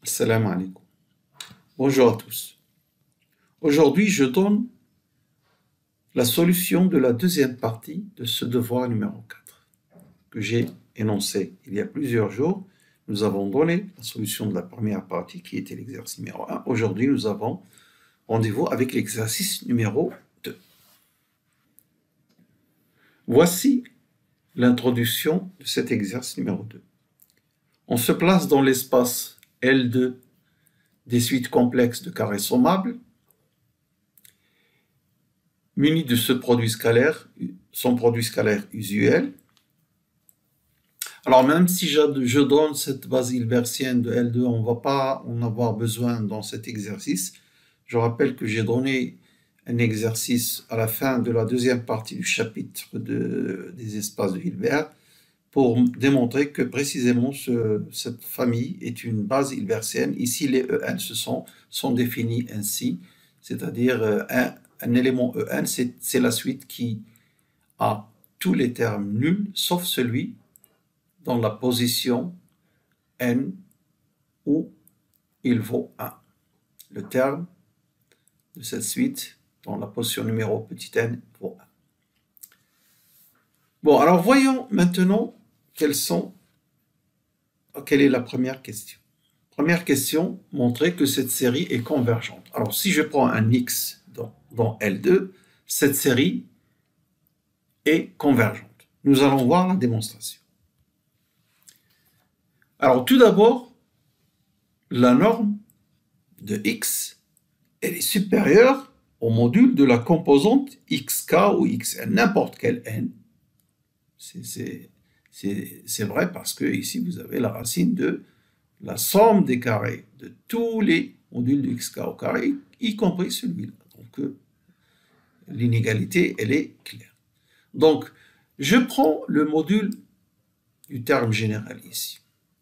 Salam alaikum. Bonjour à tous. Aujourd'hui, je donne la solution de la deuxième partie de ce devoir numéro 4 que j'ai énoncé il y a plusieurs jours. Nous avons donné la solution de la première partie qui était l'exercice numéro 1. Aujourd'hui, nous avons rendez-vous avec l'exercice numéro 2. Voici l'introduction de cet exercice numéro 2. On se place dans l'espace L2 des suites complexes de carrés sommables, munis de ce produit scalaire, son produit scalaire usuel. Alors même si je donne cette base hilbertienne de L2, on ne va pas en avoir besoin dans cet exercice. Je rappelle que j'ai donné un exercice à la fin de la deuxième partie du chapitre des espaces de Hilbert pour démontrer que précisément cette famille est une base hilbertienne. Ici, les EN sont définis ainsi, c'est-à-dire un élément EN, c'est la suite qui a tous les termes nuls, sauf celui dans la position N où il vaut 1. Le terme de cette suite dans la position numéro petit n vaut 1. Bon, alors voyons maintenant quelle est la première question. Première question, montrer que cette série est convergente. Alors si je prends un X dans L2, cette série est convergente. Nous allons voir la démonstration. Alors tout d'abord, la norme de X, elle est supérieure au module de la composante xk ou xn, n'importe quel n. C'est vrai parce que ici vous avez la racine de la somme des carrés de tous les modules de xk au carré, y compris celui-là. Donc l'inégalité, elle est claire. Donc je prends le module du terme général ici.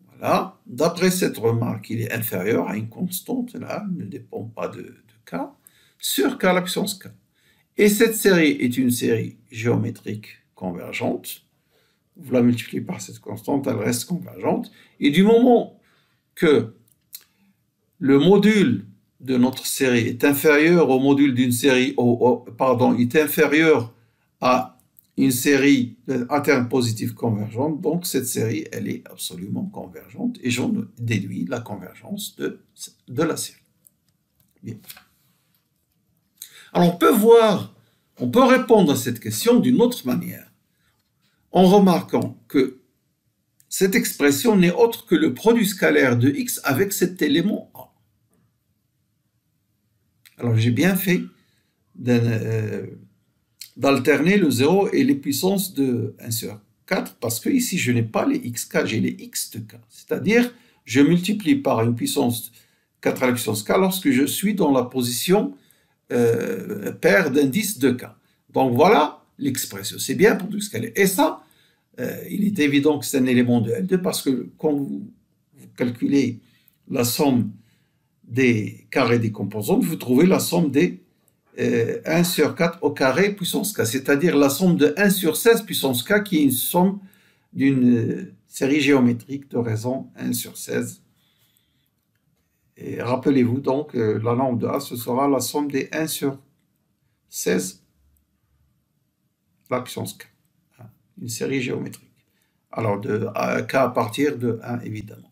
Voilà. D'après cette remarque, il est inférieur à une constante, là, ne dépend pas de k, sur k à la puissance k. Et cette série est une série géométrique convergente. Vous la multipliez par cette constante, elle reste convergente. Et du moment que le module de notre série est inférieur au module d'une série, est inférieur à une série à terme positif convergente, donc cette série, elle est absolument convergente, et j'en déduis la convergence de la série. Bien. Alors on peut répondre à cette question d'une autre manière, en remarquant que cette expression n'est autre que le produit scalaire de x avec cet élément A. Alors j'ai bien fait d'alterner le 0 et les puissances de 1 sur 4, parce que ici je n'ai pas les xk, j'ai les x de k. C'est-à-dire, je multiplie par une puissance 4 à la puissance k lorsque je suis dans la position paire d'indices de k. Donc voilà l'expression, c'est bien pour tout ce qu'elle est. Et ça, il est évident que c'est un élément de L2 parce que quand vous calculez la somme des carrés des composantes, vous trouvez la somme des 1 sur 4 au carré puissance k, c'est-à-dire la somme de 1 sur 16 puissance k qui est une somme d'une série géométrique de raison 1 sur 16. Et rappelez-vous donc, la norme de A, ce sera la somme des 1 sur 16 la puissance k, une série géométrique. Alors de k à partir de 1 évidemment.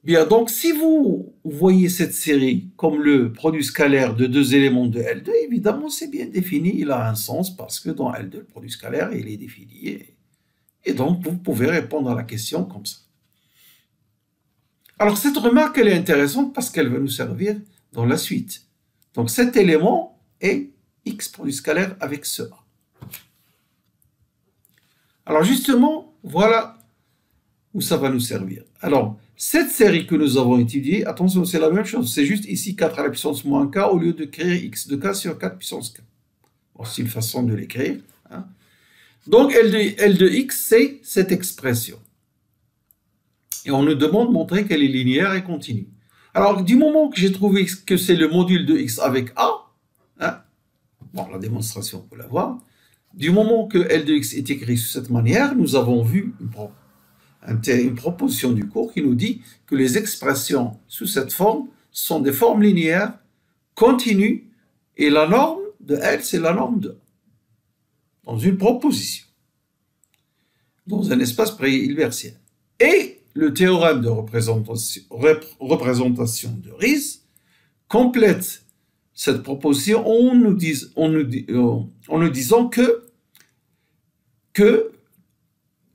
Bien, donc si vous voyez cette série comme le produit scalaire de deux éléments de L2, évidemment c'est bien défini, il a un sens parce que dans L2, le produit scalaire, il est défini. Et donc vous pouvez répondre à la question comme ça. Alors cette remarque, elle est intéressante parce qu'elle va nous servir dans la suite. Donc cet élément est x produit scalaire avec ce A. Alors justement, voilà où ça va nous servir. Alors, cette série que nous avons étudiée, attention, c'est la même chose. C'est juste ici 4 à la puissance moins k au lieu d'écrire x de k sur 4 puissance k. Bon, c'est une façon de l'écrire. Hein. Donc, L de x, c'est cette expression. Et on nous demande de montrer qu'elle est linéaire et continue. Alors, du moment que j'ai trouvé que c'est le module de x avec a, hein, bon, la démonstration, vous la voir. Du moment que L de x est écrit de cette manière, nous avons vu une proposition du cours qui nous dit que les expressions sous cette forme sont des formes linéaires continues et la norme de L, c'est la norme de A. Dans une proposition, dans un espace pré-hilbertien. Et le théorème de représentation de Riesz complète cette proposition en nous disant que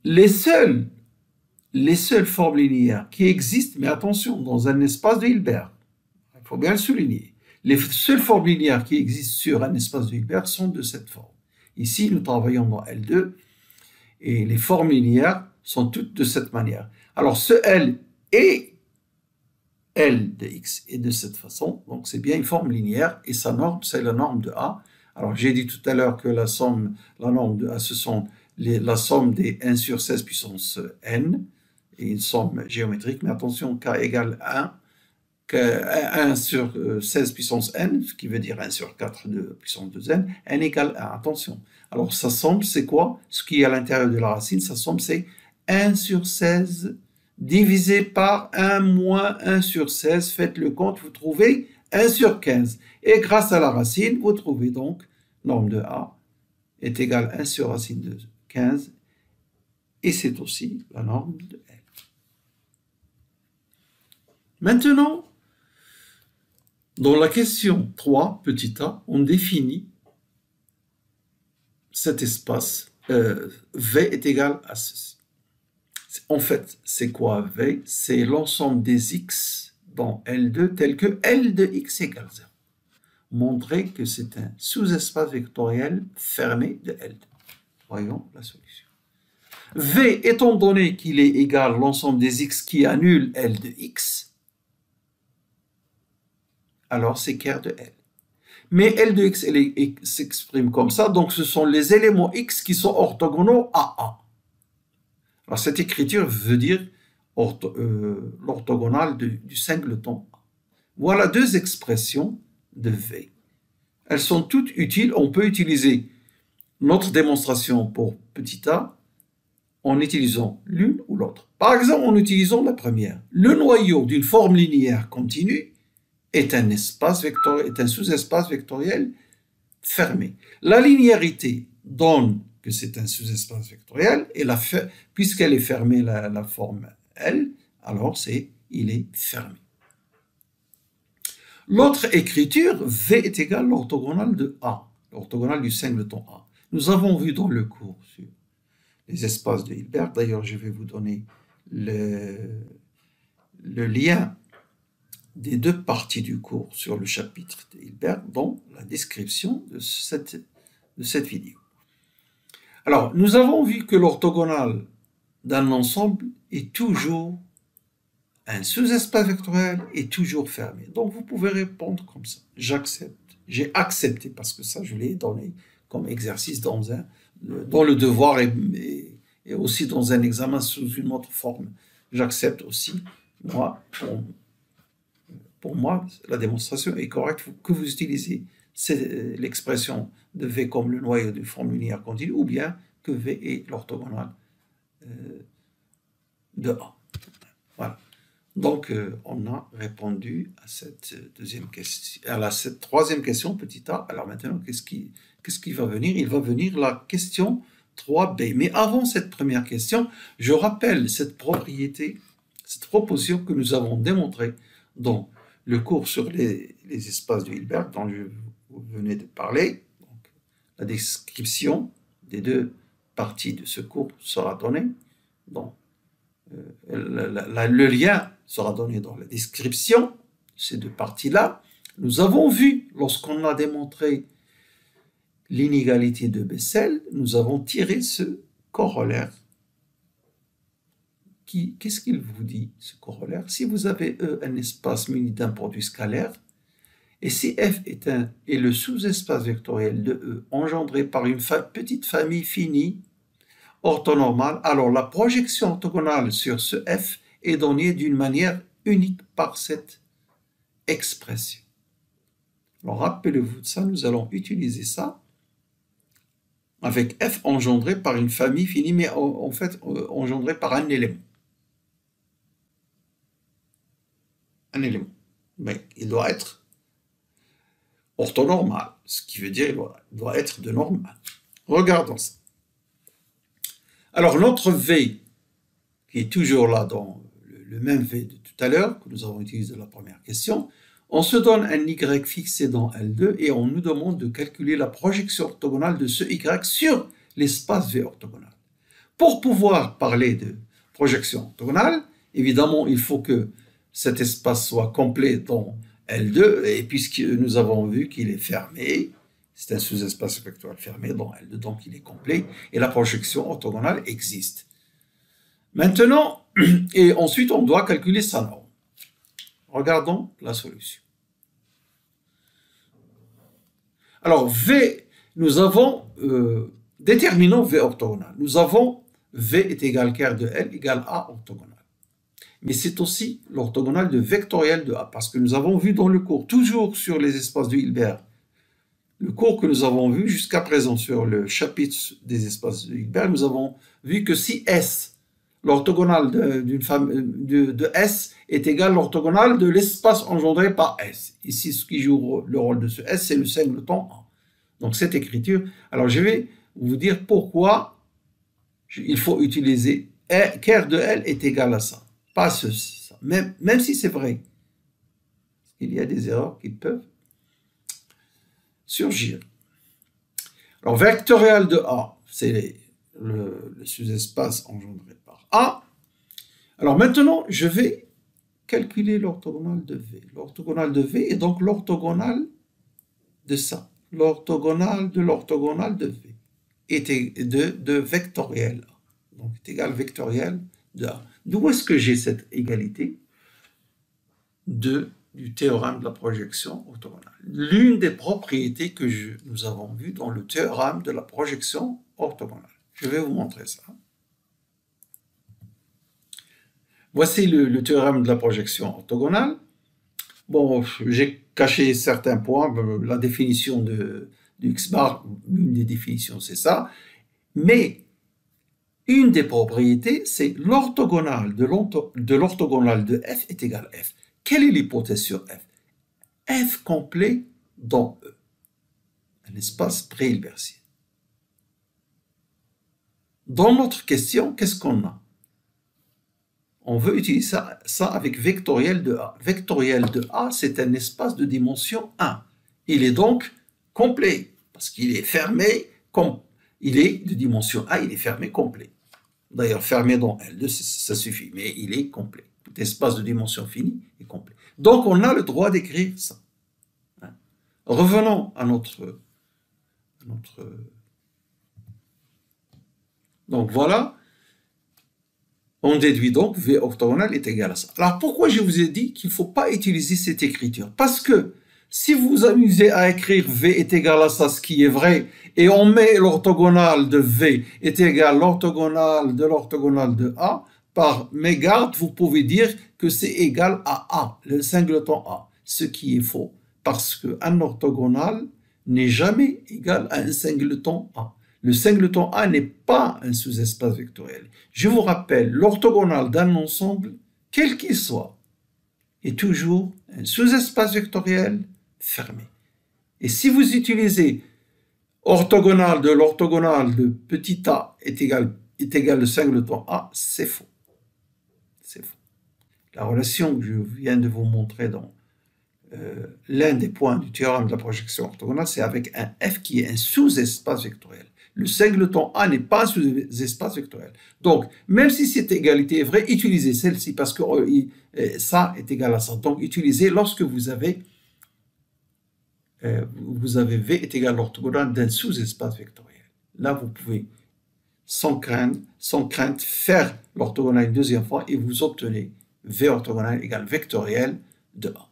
les seules formes linéaires qui existent, mais attention, dans un espace de Hilbert, il faut bien le souligner, les seules formes linéaires qui existent sur un espace de Hilbert sont de cette forme. Ici, nous travaillons dans L2, et les formes linéaires sont toutes de cette manière. Alors, ce L et L de X est de cette façon, donc c'est bien une forme linéaire, et sa norme, c'est la norme de A. Alors, j'ai dit tout à l'heure que la norme de A, ce sont la somme des 1 sur 16 puissance n, et une somme géométrique, mais attention, k égale 1, 1 sur 16 puissance n, ce qui veut dire 1 sur 4 de puissance 2n, n égale 1, attention. Alors sa somme, c'est quoi? Ce qui est à l'intérieur de la racine, sa somme, c'est 1 sur 16 divisé par 1 moins 1 sur 16, faites le compte, vous trouvez 1 sur 15. Et grâce à la racine, vous trouvez donc, norme de A est égale à 1 sur racine de 15, et c'est aussi la norme de L. Maintenant, dans la question 3, petit a, on définit cet espace V est égal à ceci. En fait, c'est quoi V? C'est l'ensemble des X dans L2 tel que L de X égale 0. Montrer que c'est un sous-espace vectoriel fermé de L2. Voyons la solution. V, étant donné qu'il est égal à l'ensemble des X qui annule L de X, alors c'est ker de L. Mais L de X s'exprime comme ça, donc ce sont les éléments X qui sont orthogonaux à A. Alors cette écriture veut dire l'orthogonale du singleton A. Voilà deux expressions de V. Elles sont toutes utiles, on peut utiliser notre démonstration pour petit a en utilisant l'une ou l'autre. Par exemple, en utilisant la première. Le noyau d'une forme linéaire continue est un sous-espace vectoriel fermé. La linéarité donne que c'est un sous-espace vectoriel, et puisqu'elle est fermée, la forme L, alors il est fermé. L'autre écriture, V est égal à l'orthogonale de A, l'orthogonale du singleton A. Nous avons vu dans le cours sur les espaces de Hilbert, d'ailleurs je vais vous donner le lien des deux parties du cours sur le chapitre de Hilbert dans la description de cette vidéo. Alors, nous avons vu que l'orthogonale d'un ensemble est toujours un sous-espace vectoriel est toujours fermé. Donc, vous pouvez répondre comme ça. J'accepte. J'ai accepté parce que ça, je l'ai donné comme exercice dans le devoir et aussi dans un examen sous une autre forme. J'accepte aussi. Moi, pour moi, la démonstration est correcte que vous utilisez l'expression de V comme le noyau d'une forme linéaire continue, ou bien que V est l'orthogonale de A. Voilà. Donc, on a répondu à cette troisième question, petit a. Alors maintenant, qu'est-ce qui va venir? Il va venir la question 3b. Mais avant cette première question, je rappelle cette propriété, cette proposition que nous avons démontrée dans le cours sur les espaces de Hilbert dont vous venez de parler. Donc, la description des deux parties de ce cours sera donnée. Donc, le lien sera donné dans la description de ces deux parties-là. Nous avons vu, lorsqu'on a démontré l'inégalité de Bessel, nous avons tiré ce corollaire. Qu'est-ce qu'il vous dit, ce corollaire? Si vous avez E un espace muni d'un produit scalaire, et si F est le sous-espace vectoriel de E engendré par une petite famille finie, orthonormale, alors la projection orthogonale sur ce F est donnée d'une manière unique par cette expression. Alors rappelez-vous de ça, nous allons utiliser ça avec F engendré par une famille finie, mais en fait engendré par un élément. un élément. Mais il doit être orthonormal, ce qui veut dire qu'il doit être de normal. Regardons ça. Alors, notre V, qui est toujours là dans le même V de tout à l'heure, que nous avons utilisé dans la première question, on se donne un Y fixé dans L2 et on nous demande de calculer la projection orthogonale de ce Y sur l'espace V orthogonal. Pour pouvoir parler de projection orthogonale, évidemment, il faut que cet espace soit complet dans L2, et puisque nous avons vu qu'il est fermé, c'est un sous-espace vectoriel fermé dans L2, donc il est complet, et la projection orthogonale existe. Maintenant, et ensuite, on doit calculer sa norme. Regardons la solution. Alors, V, nous avons, déterminons V orthogonal. Nous avons V est égal à de L égale A orthogonal. Mais c'est aussi l'orthogonal de vectoriel de A, parce que nous avons vu dans le cours, toujours sur les espaces de Hilbert, le cours que nous avons vu jusqu'à présent sur le chapitre des espaces de Hilbert, nous avons vu que si S, l'orthogonal de S est égal à l'orthogonal de l'espace engendré par S. Ici, ce qui joue le rôle de ce S, c'est le singleton A. Donc cette écriture, alors je vais vous dire pourquoi il faut utiliser ker de L est égal à ça. Pas ça. Même si c'est vrai. Il y a des erreurs qui peuvent surgir. Alors, vectoriel de A, c'est le sous-espace engendré par A. Alors maintenant, je vais calculer l'orthogonale de V. L'orthogonale de V est donc l'orthogonale de ça. L'orthogonale de V est de vectoriel A. Donc, est égal vectoriel de A. D'où est-ce que j'ai cette égalité du théorème de la projection orthogonale? L'une des propriétés que nous avons vues dans le théorème de la projection orthogonale. Je vais vous montrer ça. Voici le théorème de la projection orthogonale. Bon, j'ai caché certains points, la définition du X-bar, une des définitions c'est ça, mais une des propriétés, c'est l'orthogonale de l'orthogonale de F est égal à F. Quelle est l'hypothèse sur F? F complet dans E, un espace pré-hilbertien. Dans notre question, qu'est-ce qu'on a? On veut utiliser ça avec vectoriel de A. Vectoriel de A, c'est un espace de dimension 1. Il est donc complet, parce qu'il est fermé, il est de dimension 1, il est fermé complet. D'ailleurs, fermé dans L2, ça suffit, mais il est complet. Tout espace de dimension finie est complet. Donc, on a le droit d'écrire ça. Revenons à notre... Donc, voilà. On déduit donc V orthogonal est égal à ça. Alors, pourquoi je vous ai dit qu'il ne faut pas utiliser cette écriture? Parce que si vous vous amusez à écrire V est égal à ça, ce qui est vrai, et on met l'orthogonale de V est égal à l'orthogonale de A, par mégarde, vous pouvez dire que c'est égal à A, le singleton A, ce qui est faux, parce qu'un orthogonal n'est jamais égal à un singleton A. Le singleton A n'est pas un sous-espace vectoriel. Je vous rappelle, l'orthogonal d'un ensemble, quel qu'il soit, est toujours un sous-espace vectoriel fermé. Et si vous utilisez orthogonale de l'orthogonale de petit a est égal au singleton A, c'est faux. C'est faux. La relation que je viens de vous montrer dans l'un des points du théorème de la projection orthogonale, c'est avec un F qui est un sous-espace vectoriel. Le singleton A n'est pas un sous-espace vectoriel. Donc, même si cette égalité est vraie, utilisez celle-ci parce que ça est égal à ça. Donc, utilisez lorsque vous avez V est égal à l'orthogonale d'un sous-espace vectoriel. Là, vous pouvez, sans crainte, faire l'orthogonale une deuxième fois et vous obtenez V orthogonale égale vectoriel de A.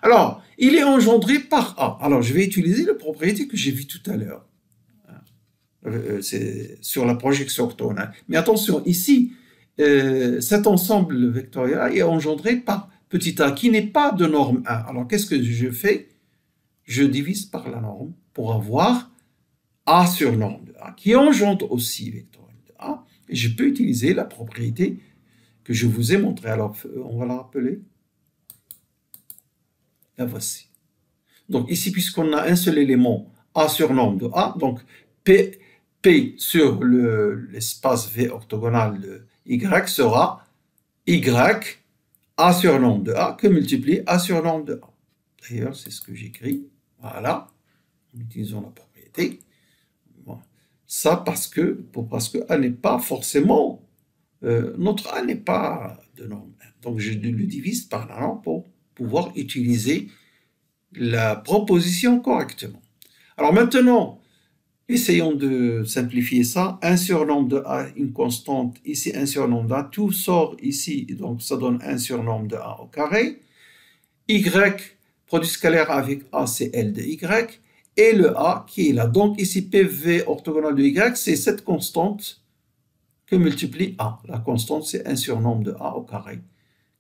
Alors, il est engendré par A. Alors, je vais utiliser la propriété que j'ai vue tout à l'heure. C'est sur la projection orthogonale. Mais attention, ici, cet ensemble vectoriel A est engendré par petit a qui n'est pas de norme 1. Alors, qu'est-ce que je fais? Je divise par la norme pour avoir A sur norme de A, qui engendre aussi vectoriel de A. Et je peux utiliser la propriété que je vous ai montrée. Alors, on va la rappeler. la voici. Donc ici, puisqu'on a un seul élément, A sur norme de A, donc P sur l'espace V orthogonal de Y sera Y A sur norme de A que multiplie A sur norme de A. D'ailleurs, c'est ce que j'écris. Voilà, en utilisant la propriété. Bon. Ça parce que A n'est pas forcément, notre A n'est pas de norme 1. Donc je le divise par la norme pour pouvoir utiliser la proposition correctement. Alors maintenant, essayons de simplifier ça. 1 sur norme de A, une constante, ici 1 sur norme de A, tout sort ici, donc ça donne 1 sur norme de A au carré. Y, produit scalaire avec A, c'est L de Y, et le A qui est là. Donc ici, PV orthogonal de Y, c'est cette constante que multiplie A. La constante, c'est 1 sur norme de A au carré.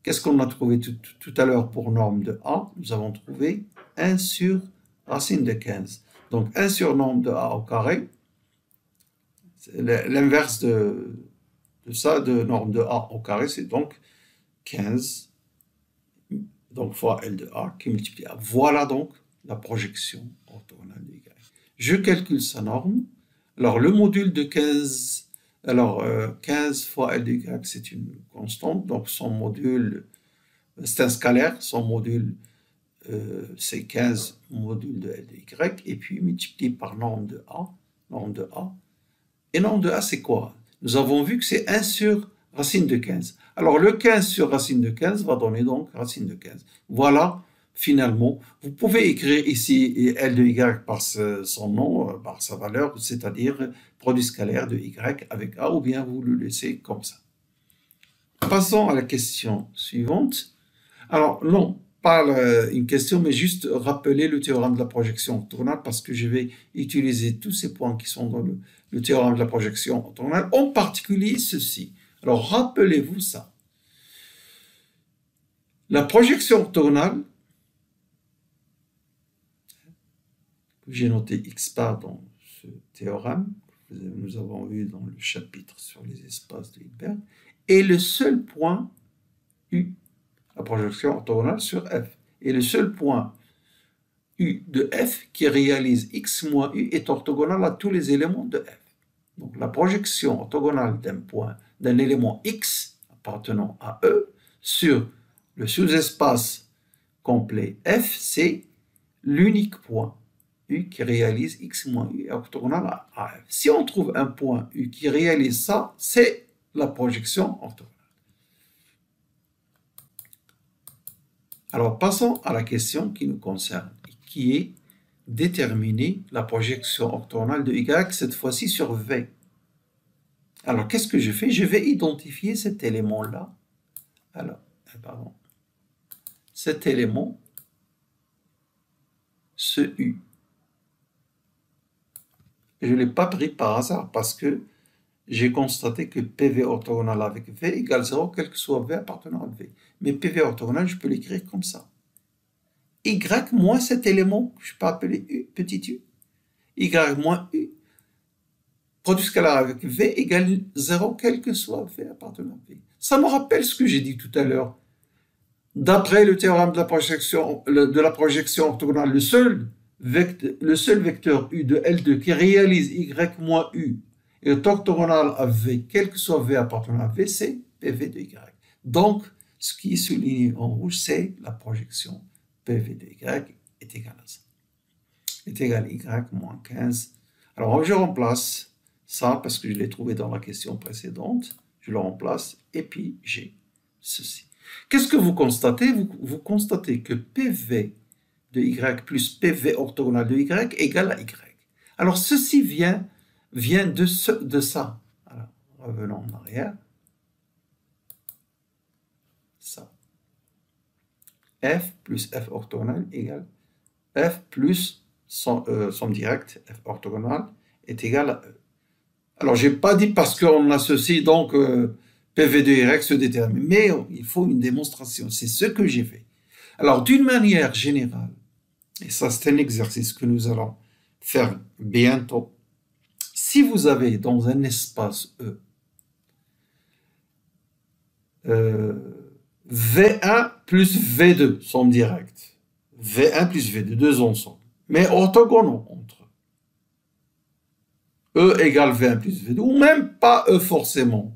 Qu'est-ce qu'on a trouvé tout à l'heure pour norme de A? Nous avons trouvé 1 sur racine de 15. Donc 1 sur norme de A au carré, c'est l'inverse de ça, de norme de A au carré, c'est donc 15, donc fois L de A qui multiplie A. Voilà donc la projection orthogonale de Y. Je calcule sa norme. Alors le module de 15, alors 15 fois L de Y, c'est une constante, donc son module, c'est un scalaire, son module c'est 15 module de L de Y, et puis multiplié par norme de A, et norme de A c'est quoi? Nous avons vu que c'est 1 sur racine de 15. Alors le 15 sur racine de 15 va donner donc racine de 15. Voilà, finalement, vous pouvez écrire ici L de Y par son nom, par sa valeur, c'est-à-dire produit scalaire de Y avec A, ou bien vous le laissez comme ça. Passons à la question suivante. Alors non, pas une question, mais juste rappeler le théorème de la projection orthogonale, parce que je vais utiliser tous ces points qui sont dans le théorème de la projection orthogonale, en particulier ceci. Alors rappelez-vous ça. La projection orthogonale, j'ai noté x bar dans ce théorème, que nous avons vu dans le chapitre sur les espaces de Hilbert, est le seul point U, la projection orthogonale sur F. Et le seul point U de F qui réalise x moins U est orthogonal à tous les éléments de F. Donc la projection orthogonale d'un point, d'un élément x appartenant à E sur le sous-espace complet F, c'est l'unique point U qui réalise x moins U est orthogonal à F. Si on trouve un point U qui réalise ça, c'est la projection orthogonale. Alors passons à la question qui nous concerne, qui est déterminer la projection orthogonale de Y, cette fois-ci sur V. Alors qu'est-ce que je fais? Je vais identifier cet élément-là. Alors, pardon. Cet élément, ce U. Je ne l'ai pas pris par hasard parce que j'ai constaté que PV orthogonal avec V égale 0, quel que soit V appartenant à V. Mais PV orthogonal, je peux l'écrire comme ça. Y moins cet élément, que je peux appeler U, petit u. Y moins U, produit scalaire avec V égale 0, quel que soit V appartenant à V. Ça me rappelle ce que j'ai dit tout à l'heure. D'après le théorème de la projection orthogonale, le seul vecteur U de L2 qui réalise Y moins U est orthogonal à V, quel que soit V appartenant à V, c'est PV de Y. Donc, ce qui est souligné en rouge, c'est la projection PV de Y est égal à ça. Est égal à Y moins 15. Alors, je remplace ça parce que je l'ai trouvé dans la question précédente. Je le remplace et puis j'ai ceci. Qu'est-ce que vous constatez? Vous constatez que PV de Y plus PV orthogonal de Y égale à Y. Alors, ceci vient de ça. Alors, revenons en arrière. Ça. F plus F orthogonal égale F plus somme directe, F orthogonal, est égal à E. Alors, je n'ai pas dit parce qu'on associe donc PV de Y se détermine, mais il faut une démonstration. C'est ce que j'ai fait. Alors, d'une manière générale, et ça c'est un exercice que nous allons faire bientôt, si vous avez dans un espace E, V1 plus V2, somme directe, V1 plus V2, deux ensembles, mais orthogonaux entre eux. E égale V1 plus V2, ou même pas E forcément.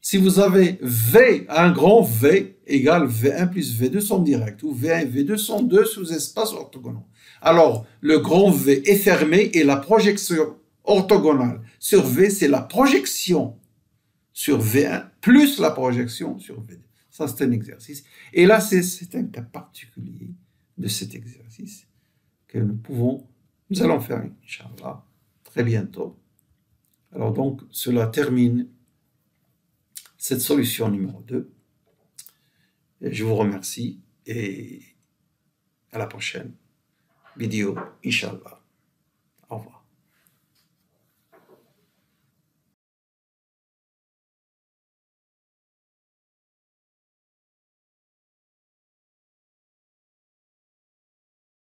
Si vous avez V, un grand V égale V1 plus V2 sont directs, ou V1 et V2 sont deux sous-espaces orthogonaux. Alors, le grand V est fermé et la projection orthogonale sur V, c'est la projection sur V1 plus la projection sur V2. Ça, c'est un exercice. Et là, c'est un cas particulier de cet exercice que nous allons faire, Inch'Allah, très bientôt. Alors donc, cela termine cette solution numéro 2. Et je vous remercie et à la prochaine vidéo, Inch'Allah. Au revoir.